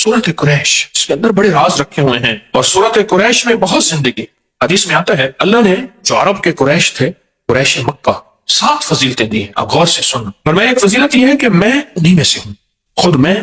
सूरत कुरैश, इसके अंदर बड़े राज रखे हुए हैं और सूरत कुरैश में बहुत जिंदगी। हदीस में आता है अल्लाह ने जो अरब के कुरैश थे, कुरैश मक्का, 7 फजीलतें दी। अब गौर से सुन, और मैं एक फजीलत यह है कि मैं उन्हीं में से हूं, खुद मैं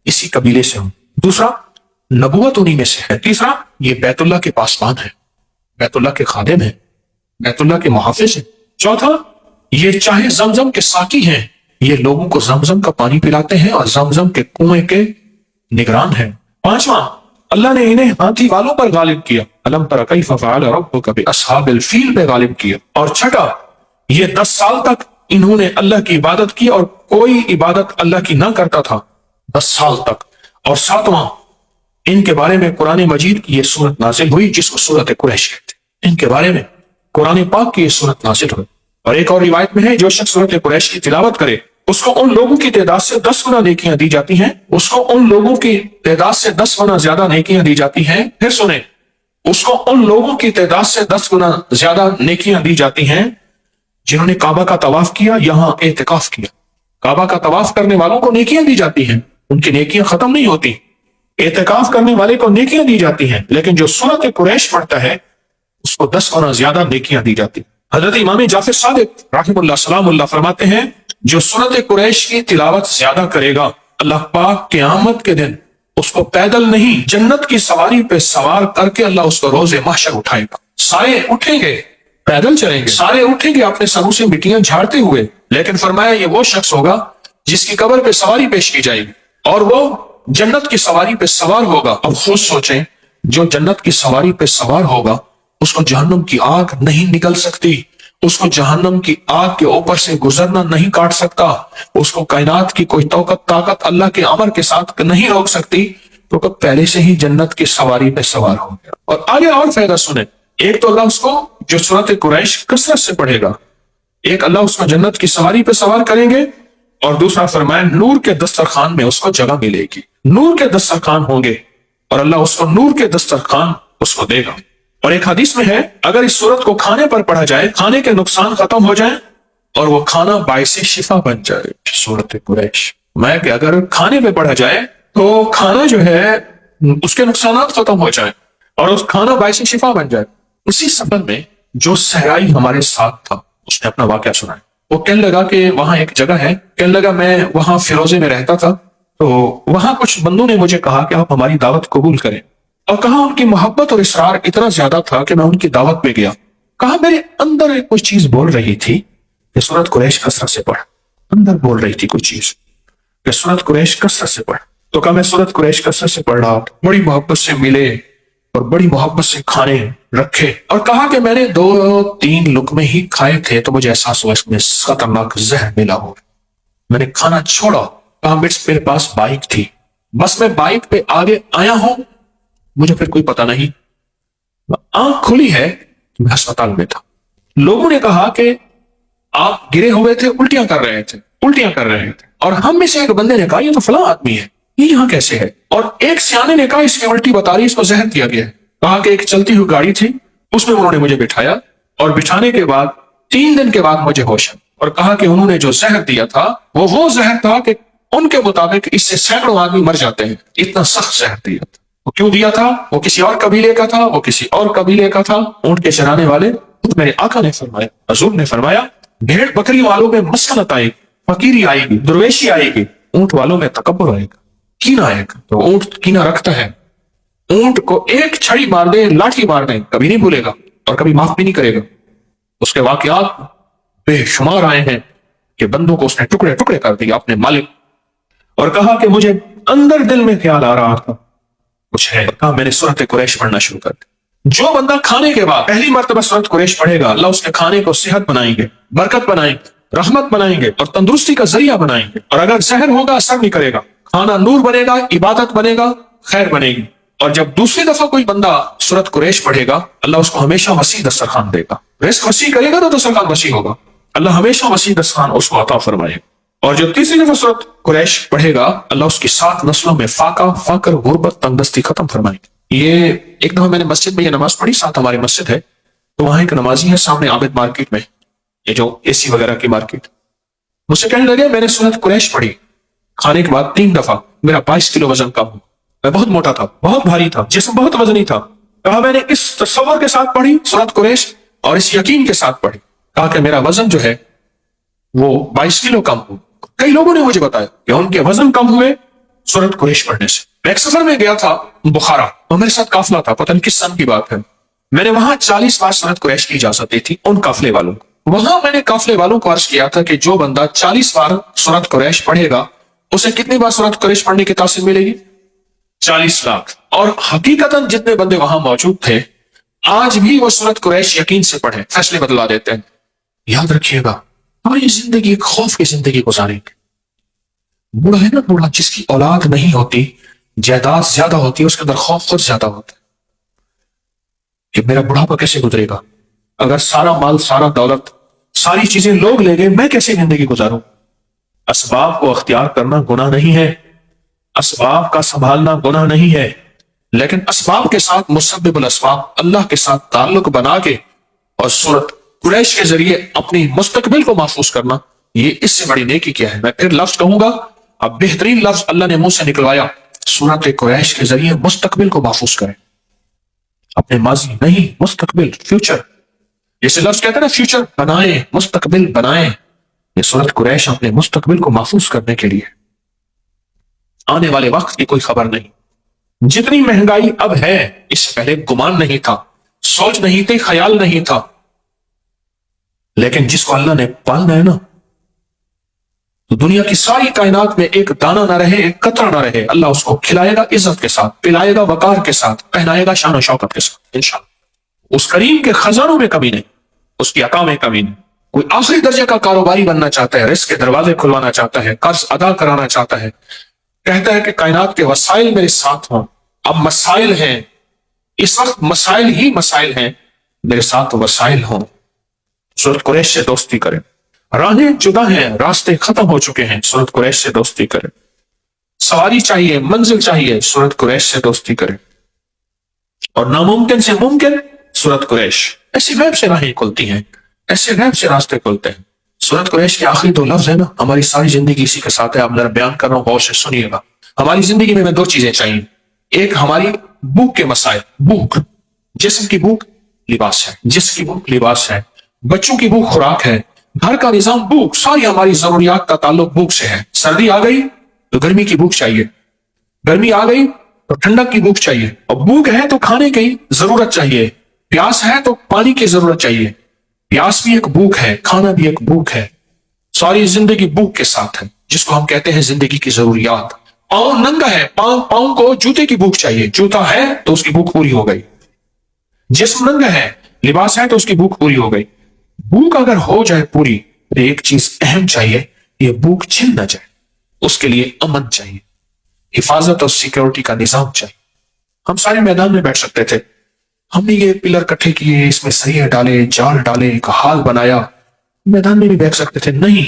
इसी कबीले से हूं। दूसरा, नबूवत उन्हीं में से है। तीसरा, ये बैतुल्लाह के पासबान है, बैतुल्लाह के खादिम है, बैतुल्लाह के मुहाफिज है। चौथा, ये चाहे जमजम के साकी हैं, ये लोगों को जमजम का पानी पिलाते हैं और जमजम के कुएं के निगरान हैं। पांचवा, अल्लाह ने इन्हें हाथी वालों पर गालिब किया, अलम तरा कैफ फ़अल रब्बुका बिअस्हाबिल फील पे गालिब किया। और छठा, ये 10 साल तक इन्होंने अल्लाह की इबादत की और कोई इबादत अल्लाह की ना करता था, 10 साल तक। और सातवां, इनके बारे में कुरान मजीद की ये सूरत नाजिल हुई जिसको सूरत कुरैश कहते। इनके बारे में कुरान पाक की ये सूरत नाजिल हुई। और एक और रिवायत में है, जो शख्स सूरत कुरैश की तिलावत करे उसको उन लोगों की तादाद से 10 गुना नेकियां दी जाती हैं, उसको उन लोगों की तादाद से 10 गुना ज्यादा नेकियां दी जाती हैं। फिर सुने, उसको उन लोगों की तादाद से 10 गुना ज्यादा नेकियां दी जाती हैं जिन्होंने काबा का तवाफ किया, यहां एतिकाफ किया। काबा का तवाफ करने वालों को नेकियां दी जाती हैं, उनकी नेकियां खत्म नहीं होती। एतिकाफ करने वाले को नेकियां दी जाती हैं, लेकिन जो सूरत कुरैश पढ़ता है उसको 10 गुना ज्यादा नेकियां दी जाती। हजरत इमाम जाफर सादिक रहमतुल्लाह सलामुल्लाह फरमाते हैं, जो सूरत कुरैश की तिलावत ज्यादा करेगा, अल्लाह पाक क़यामत के दिन उसको पैदल नहीं, जन्नत की सवारी पे सवार करके अल्लाह उसको रोज़े महशर उठाएगा। सारे उठेंगे, पैदल चलेंगे, सारे उठेंगे अपने सरों से मिट्टियां झाड़ते हुए, लेकिन फरमाया ये वो शख्स होगा जिसकी कब्र पे सवारी पेश की जाएगी और वो जन्नत की सवारी पे सवार होगा। अब खुद सोचें, जो जन्नत की सवारी पे सवार होगा उसको जहन्नम की आग नहीं निकल सकती, उसको जहन्नम की आग के ऊपर से गुजरना नहीं काट सकता, उसको कायनात की कोई ताकत अल्लाह के अमर के साथ नहीं रोक सकती, तो कब पहले से ही जन्नत की सवारी पे सवार हो गया। और आगे और फायदा सुने, एक तो अल्लाह उसको जो सूरत कुरैश कसरत से पढ़ेगा, एक अल्लाह उसको जन्नत की सवारी पे सवार करेंगे, और दूसरा फरमाया नूर के दस्तरखान में उसको जगह मिलेगी। नूर के दस्तरखान होंगे और अल्लाह उसको नूर के दस्तरखान उसको देगा। और एक हदीस में है, अगर इस सूरत को खाने पर पढ़ा जाए, खाने के नुकसान खत्म हो जाए और वो खाना बाइसे शिफा बन जाए। सूरत कुरैश मैं कि अगर खाने पे पढ़ा जाए तो खाना जो है उसके नुकसान खत्म हो जाए और उस खाना बाइसे शिफा बन जाए। उसी सफर में जो सहराई हमारे साथ था उसने अपना वाकया सुनाया। वो कहने लगा कि वहां एक जगह है, कहने लगा मैं वहां फिरोजे में रहता था, तो वहां कुछ बंदों ने मुझे कहा कि आप हमारी दावत कबूल करें, और कहा उनकी मोहब्बत और इसरार इतना ज्यादा था कि मैं उनकी दावत पे गया। कहा मेरे अंदर एक कोई चीज बोल रही थी कि सूरत कुरैश कसरत से पढ़, अंदर बोल रही थी कुछ चीज कि सूरत कुरैश कसरत से पढ़। तो कहा मैं सूरत कुरैश कसरत से पढ़ रहा, बड़ी मोहब्बत से मिले और बड़ी मोहब्बत से खाने रखे, और कहा कि मैंने 2-3 लुकमे ही खाए थे तो मुझे एहसास हुआ इसमें खतरनाक जहर मिला हो। मैंने खाना छोड़ा। कहा मेरे पास बाइक थी, बस मैं बाइक पे आगे आया हूं, मुझे फिर कोई पता नहीं, आंख खुली है मैं अस्पताल में था। लोगों ने कहा कि आप गिरे हुए थे, उल्टियां कर रहे थे, और हम में से एक बंदे ने कहा ये तो फलां आदमी है, ये यहाँ कैसे है? और एक सियाने ने कहा इसकी उल्टी बता रही, इसको जहर दिया गया है। कहा कि एक चलती हुई गाड़ी थी, उसमें उन्होंने मुझे बिठाया और बिठाने के बाद 3 दिन के बाद मुझे होश है, और कहा कि उन्होंने जो जहर दिया था वो जहर था कि उनके मुताबिक इससे सैकड़ों आदमी मर जाते हैं, इतना सख्त जहर दिया था। वो क्यों दिया था? वो किसी और कबीले का था, वो किसी और कबीले का था, ऊंट के चराने वाले। तो मेरे आका ने फरमाया, हजूर ने फरमाया, भेड़ बकरी वालों में मस्कनत आएगी, फकीरी आएगी, दुर्वेशी आएगी, ऊंट वालों में तकब्बुर आएगा, कीना आएगा। तो ऊंट कीना रखता है, ऊंट को एक छड़ी मार दे, लाठी मार दे, कभी नहीं भूलेगा और कभी माफ भी नहीं करेगा। उसके वाकयात बेशुमार आए हैं कि बंदों को उसने टुकड़े टुकड़े कर दिया अपने मालिक। और कहा कि मुझे अंदर दिल में ख्याल आ रहा था कुछ है। कहा मैंने सूरत कुरैश पढ़ना शुरू कर दी। जो बंदा खाने के बाद पहली मर्तबा सूरत कुरैश पढ़ेगा, अल्लाह उसके खाने को सेहत बनाएंगे, बरकत बनाएंगे, रहमत बनाएंगे और तंदुरुस्ती का जरिया बनाएंगे। और अगर जहर होगा असर नहीं करेगा, खाना नूर बनेगा, इबादत बनेगा, खैर बनेगी। और जब दूसरी दफा कोई बंदा सूरत कुरैश पढ़ेगा, अल्लाह उसको हमेशा वसी दस्तरखान देगा। रिस्क वसी करेगा तो दस्तरखान वसी होगा, अल्लाह हमेशा वसी दस्तरखान उसको अता फरमाएगा। और जब तीसरी दफा सूरत कुरैश पढ़ेगा, अल्लाह उसकी 7 नस्लों में फाका, फाकर, गुर्बत, तंगदस्ती खत्म फरमाएगी। ये एक दफा मैंने मस्जिद में ये नमाज पढ़ी, साथ हमारी मस्जिद है, तो वहां एक नमाजी है सामने आबिद मार्केट में, ये जो एसी वगैरह की मार्केट, मुझसे कहने लगे मैंने सूरत कुरैश पढ़ी खाने के बाद 3 दफा, मेरा 22 किलो वजन कम हुआ। मैं बहुत मोटा था, बहुत भारी था, जिस्म बहुत वजनी था। कहा मैंने इस तस्वर के साथ पढ़ी सूरत कुरैश और इस यकीन के साथ पढ़ी। कहा कि मेरा वजन जो है वो 22 किलो कम हुआ। कई लोगों ने मुझे बताया कि उनके वजन कम हुए सूरत कुरैश पढ़ने से। मैं एक सफर में गया था बुखारा और मेरे साथ काफिला था, पता नहीं किस सन की बात है। मैंने वहां 40 बार सूरत कुरैश की इजाजत दी थी उन काफिले वालों को। वहां मैंने काफिले वालों को अर्ज किया था कि जो बंदा 40 बार सूरत कुरैश पढ़ेगा उसे कितनी बार सूरत कुरैश पढ़ने की तासीर मिलेगी? 40 लाख। और हकीकतन जितने बंदे वहां मौजूद थे आज भी वो सूरत कुरैश यकीन से पढ़े, फैसले बदला देते हैं। याद रखिएगा, हमारी जिंदगी खौफ की जिंदगी गुजारेंगे। बूढ़ा है ना, बूढ़ा जिसकी औलाद नहीं होती, जायदाद ज्यादा होती है, उसके अंदर खौफ खुद ज्यादा होता है कि मेरा बुढ़ापा कैसे गुजरेगा, अगर सारा माल, सारा दौलत, सारी चीजें लोग ले गए, मैं कैसे जिंदगी गुजारूं। असबाब को अख्तियार करना गुनाह नहीं है, असबाब का संभालना गुनाह नहीं है, लेकिन असबाब के साथ मुसब्बिबुल असबाब अल्लाह के साथ ताल्लुक बना के और सूरत कुरैश के जरिए अपनी मुस्तकबिल को महफूज करना, ये इससे बड़ी नेकी क्या है। मैं फिर लफ्ज कहूंगा, अब बेहतरीन लफ्ज अल्लाह ने मुंह से निकलवाया, सूरत कुरैश के जरिए मुस्तकबिल को महफूज करें, अपने माजी नहीं, मुस्तकबिल, फ्यूचर। जैसे लफ्ज कहते हैं ना, फ्यूचर बनाए, मुस्तकबिल बनाए। ये सूरत कुरैश अपने मुस्तकबिल को महफूज करने के लिए, आने वाले वक्त की कोई खबर नहीं। जितनी महंगाई अब है इससे पहले गुमान नहीं था, सोच नहीं थी, ख्याल नहीं था, लेकिन जिसको अल्लाह ने पालना है ना, तो दुनिया की सारी कायनात में एक दाना ना रहे, एक कतरा ना रहे, अल्लाह उसको खिलाएगा इज्जत के साथ, पिलाएगा वकार के साथ, पहनाएगा शान और शौकत के साथ इंशाअल्लाह। उस करीम के खजानों में कमी नहीं, उसकी अता में कमी नहीं। कोई आखिरी दर्जे का कारोबारी बनना चाहता है, रिस्क के दरवाजे खुलवाना चाहता है, कर्ज अदा कराना चाहता है, कहता है कि कायनात के वसाइल मेरे साथ हों। अब मसाइल हैं, इस वक्त मसाइल ही मसाइल हैं, मेरे साथ वसाइल हों। सूरत कुरैश से दोस्ती करें। राहें जुदा हैं, रास्ते खत्म हो चुके हैं, सूरत कुरैश से दोस्ती करें। सवारी चाहिए, मंजिल चाहिए, सूरत कुरैश से दोस्ती करें। और नामुमकिन से मुमकिन, सूरत कुरैश। ऐसी गैब से राहें खुलती हैं, ऐसे गैब से रास्ते खुलते हैं। सूरत कुरैश के आखिरी दो लफ्ज है ना, हमारी सारी जिंदगी इसी के साथ है। आप जरा बयान कर रहा हूं, गौर से सुनिएगा। हमारी जिंदगी में दो चीजें चाहिए, एक हमारी भूख के मसाइल, भूख, जिस्म की भूख लिबास है, जिस्म की भूख लिबास है, बच्चों की भूख खुराक है, घर का निजाम भूख, सारी हमारी जरूरियात का ताल्लुक भूख से है। सर्दी आ गई तो गर्मी की भूख चाहिए, गर्मी आ गई तो ठंडक की भूख चाहिए, और भूख है तो खाने की जरूरत चाहिए, प्यास है तो पानी की जरूरत चाहिए। प्यास भी एक भूख है, खाना भी एक भूख है। सारी जिंदगी भूख के साथ है, जिसको हम कहते हैं जिंदगी की जरूरियात। पांव नंगा है, पांव को जूते की भूख चाहिए, जूता है तो उसकी भूख पूरी हो गई। जिस्म नंगा है, लिबास है तो उसकी भूख पूरी हो गई। भूख अगर हो जाए पूरी तो एक चीज अहम चाहिए, ये भूख छिन ना जाए, उसके लिए अमन चाहिए, हिफाजत और सिक्योरिटी का निजाम चाहिए। हम सारे मैदान में बैठ सकते थे, हमने ये पिलर इकट्ठे किए, इसमें सरिये डाले, जाल डाले, एक हाल बनाया, मैदान में भी बैठ सकते थे। नहीं,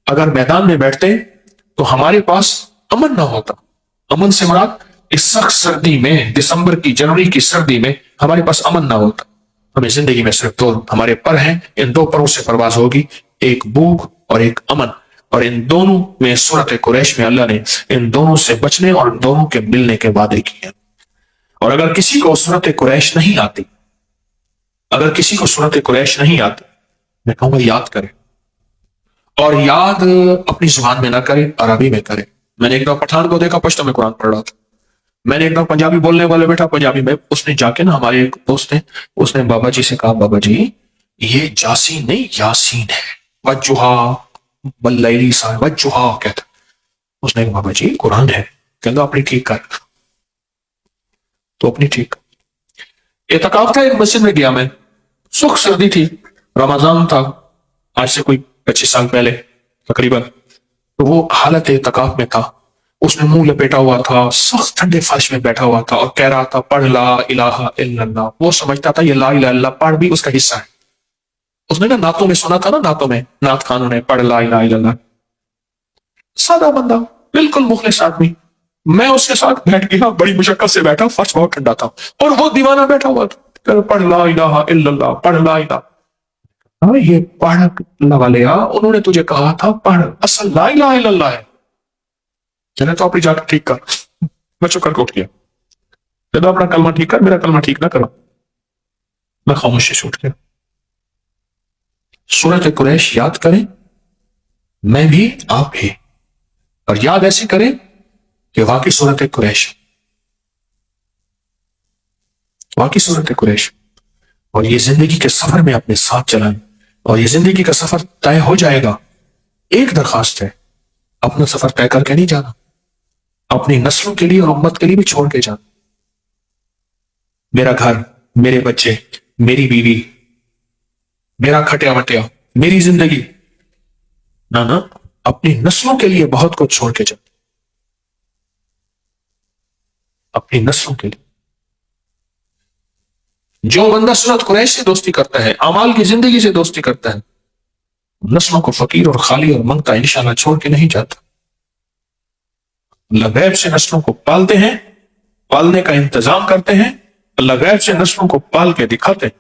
अगर मैदान में बैठते तो हमारे पास अमन ना होता। अमन से मुराद इस सख्त सर्दी में, दिसंबर की, जनवरी की सर्दी में हमारे पास अमन ना होता। हमें जिंदगी में सिर्फ दो हमारे पर हैं, इन दो परों से परवाज होगी, एक भूख और एक अमन। और इन दोनों में सूरत कुरैश में अल्लाह ने इन दोनों से बचने और इन दोनों के मिलने के वादे किए। और अगर किसी को सूरत कुरैश नहीं आती, अगर किसी को सूरत कुरैश नहीं आती, मैं कहूंगा याद करे, और याद अपनी जुबान में ना करे, अरबी में करे। मैंने एक बार पठान को देखा, पश्तो में कुरान पढ़ रहा था। मैंने एक बार पंजाबी बोलने वाले बैठा, पंजाबी में, उसने जाके ना, हमारे एक दोस्त ने, उसने बाबा जी से कहा, बाबा जी ये जासीन नहीं यासीन है, वज्जुहा वल्लैली सा वज्जुहा कहता। उसने कहा बाबा जी कुरान है, कहता अपनी ठीक कर, तो अपनी ठीक। एतकाफ था, एक मस्जिद में गया मैं, सुख सर्दी थी, रमजान था, आज से कोई 25 साल पहले तकरीबन। तो वो हालत एतकाफ में था, उसने मुंह लपेटा हुआ था, सख्त ठंडे फर्श में बैठा हुआ था और कह रहा था पढ़ ला इलाहा इल्लल्लाह। वो समझता था ये ला इलाहा इल्लल्लाह पढ़ भी उसका हिस्सा है। उसने ना नातों में सुना था ना, नातों में नात खानों ने पढ़ ला इलाहा इल्लल्लाह। सादा बंदा, बिल्कुल मुखलिस आदमी। मैं उसके साथ बैठ गया, बड़ी मुशक्कत से बैठा, फर्श बहुत ठंडा था और वो दीवाना बैठा हुआ था, पढ़ ला इलाहा इल्लल्लाह, पढ़ ला इलाहा। हाँ ये पढ़ लगा लिया, उन्होंने तुझे कहा था पढ़, असल ला इलाहा इल्लल्लाह है। चले तो अपनी जाकर ठीक कर। میں چپ کر کے اٹھ گیا. کہتا اپنا کلمہ ٹھیک کر, میرا کلمہ ٹھیک نہ کرو. میں خاموشی سے اٹھ گیا. سورت قریش یاد کریں, میں بھی آپ بھی, اور یاد ایسی کریں کہ واقعی سورت قریش, واقعی سورت قریش, اور یہ زندگی کے سفر میں اپنے ساتھ چلائیں, اور یہ زندگی کا سفر طے ہو جائے گا. ایک درخواست ہے, اپنا سفر طے کر کے نہیں جانا, اپنی نسلوں کے لیے اور امت کے لیے بھی چھوڑ کے جانا. میرا گھر, میرے بچے, میری بیوی, میرا کھٹیا وٹیا, میری زندگی, نہ اپنی نسلوں کے لیے بہت کچھ چھوڑ کے جانا, اپنی نسلوں کے لیے. جو بندہ سورت قریش سے دوستی کرتا ہے, اعمال کی زندگی سے دوستی کرتا ہے, نسلوں کو فقیر اور خالی اور منگتا انشاءاللہ چھوڑ کے نہیں جاتا. اللہ غیب سے نسلوں کو پالتے ہیں, پالنے کا انتظام کرتے ہیں, اللہ غیب سے نسلوں کو پال کے دکھاتے ہیں.